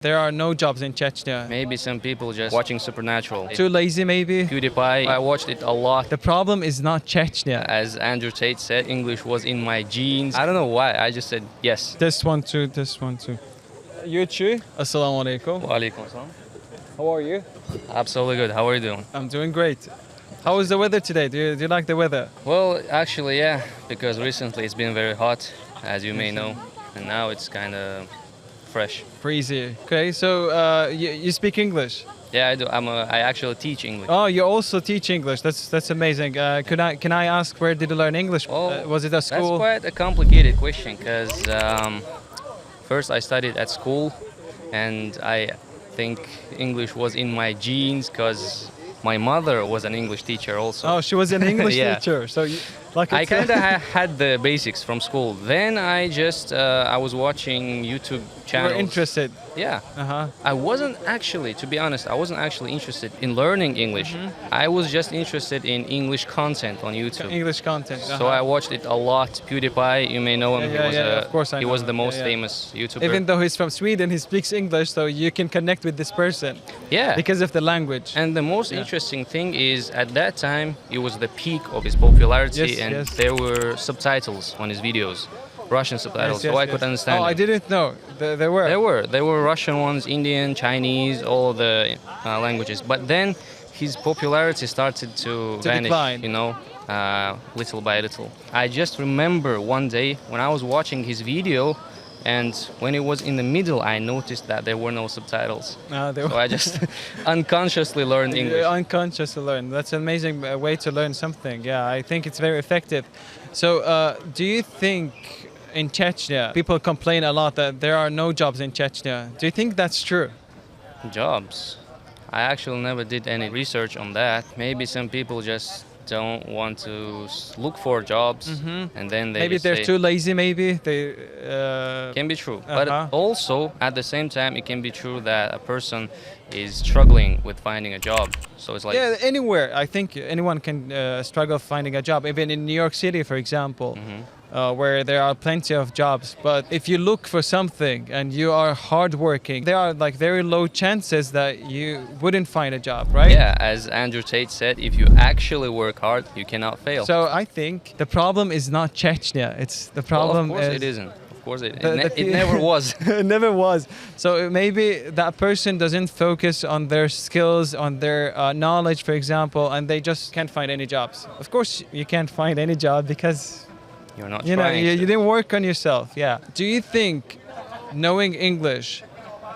There are no jobs in Chechnya. Maybe some people just watching Supernatural. Too lazy maybe? Pьюdipay, I watched it a lot. The problem is not Chechnya. As Andrew Tate said, English was in my genes. I don't know why, I just said yes. This one too, this one too. You too? Assalamu alaikum. Wa alaikum assalam. How are you? Absolutely good. How are you doing? I'm doing great. How is the weather today? Do you like the weather? Well, actually, yeah, because recently it's been very hot, as you may know, and now it's kind of fresh. Breezy. Okay, so you speak English? Yeah, I do. I actually teach English. Oh, you also teach English. That's amazing. Can I ask where did you learn English? Well, was it a school? That's quite a complicated question because first I studied at school, and I think English was in my genes because my mother was an English teacher also. Oh, she was an English Yeah. teacher. So, I kind of had the basics from school. Then I just I was watching YouTube you channels. were interested. Yeah. Uh-huh. I wasn't actually, to be honest, I wasn't actually interested in learning English. I was just interested in English content on YouTube. English content. So I watched it a lot. Pьюdipay, you may know him. Of course I he know was the him. most Yeah. famous YouTuber. Even though he's from Sweden, he speaks English, so you can connect with this person. Yeah. Because of the language. And the most interesting thing is, at that time, it was the peak of his popularity, Yes, and yes. there were subtitles on his videos, Russian subtitles, so I could understand. Oh, I it. didn't know. There were. There were Russian ones, Indian, Chinese, all the languages. But then his popularity started to vanish, decline. little by little. I just remember one day when I was watching his video, and when it was in the middle, I noticed that there were no subtitles. So I just unconsciously learned English. Unconsciously learn. That's an amazing way to learn something. Yeah, I think it's very effective. So, do you think in Chechnya, people complain a lot that there are no jobs in Chechnya? Do you think that's true? Jobs. I actually never did any research on that. Maybe some people just don't want to look for jobs, and then they Maybe just they're say, too lazy. Maybe they. Can be true, Uh-huh. but also at the same time it can be true that a person is struggling with finding a job. So it's like Yeah, anywhere. I think anyone can struggle finding a job. Even in New York City, for example, where there are plenty of jobs. But if you look for something and you are hardworking, there are like very low chances that you wouldn't find a job, right? yeah, as Andrew Tate said, if you actually work hard, you cannot fail. So I think the problem is not Chechnya. It's the problem. Well, of course is it isn't. Of course it. the It never was. It never was. So maybe that person doesn't focus on their skills, on their knowledge, for example, and they just can't find any jobs. Of course, you can't find any job because You're not you know trying. you didn't work on yourself. Yeah. Do you think knowing English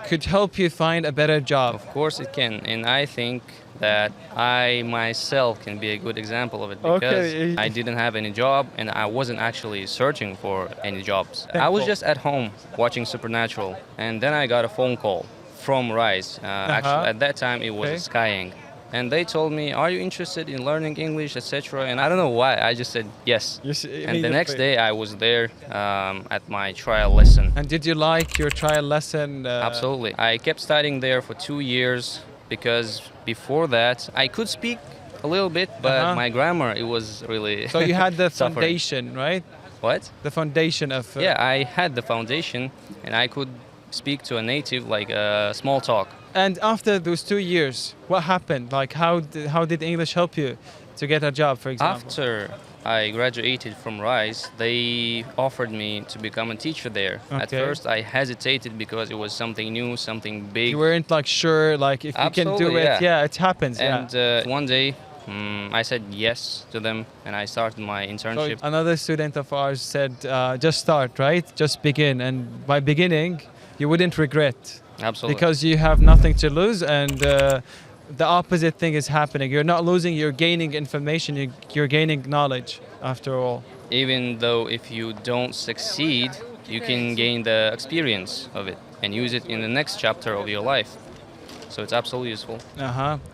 could help you find a better job? Of course it can, and I think that I myself can be a good example of it because Okay. I didn't have any job and I wasn't actually searching for any jobs. I was Thankful. just at home watching Supernatural, and then I got a phone call from Rise. Actually, at that time it was Okay. Skyeng. And they told me, "Are you interested in learning English, etc.?" And I don't know why. I just said yes. And the next day I was there at my trial lesson. And did you like your trial lesson? Absolutely. I kept studying there for 2 years because before that I could speak a little bit, but my grammar, it was really So you had the suffering. foundation, right? What? The foundation of. Yeah, I had the foundation and I could speak to a native like small talk. And after those 2 years, what happened? Like, how did English help you to get a job, for example? After I graduated from Rise, they offered me to become a teacher there. At Okay. first I hesitated because it was something new, something big. You weren't like sure, like if you can do Absolutely, it. yeah. Yeah, it happens. And yeah. one day I said yes to them and I started my So internship. another student of ours said, just start, right? Just begin. And by beginning, you wouldn't regret. Absolutely. Because you have nothing to lose, and the opposite thing is happening. You're not losing, you're gaining information, you're gaining knowledge after all. Even though if you don't succeed, you can gain the experience of it and use it in the next chapter of your life. So it's absolutely useful.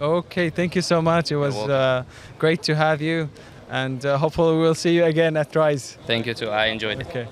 Okay, thank you so much. It was welcome. great to have you, and hopefully we'll see you again at Rise. Thank you too. I enjoyed it. Okay.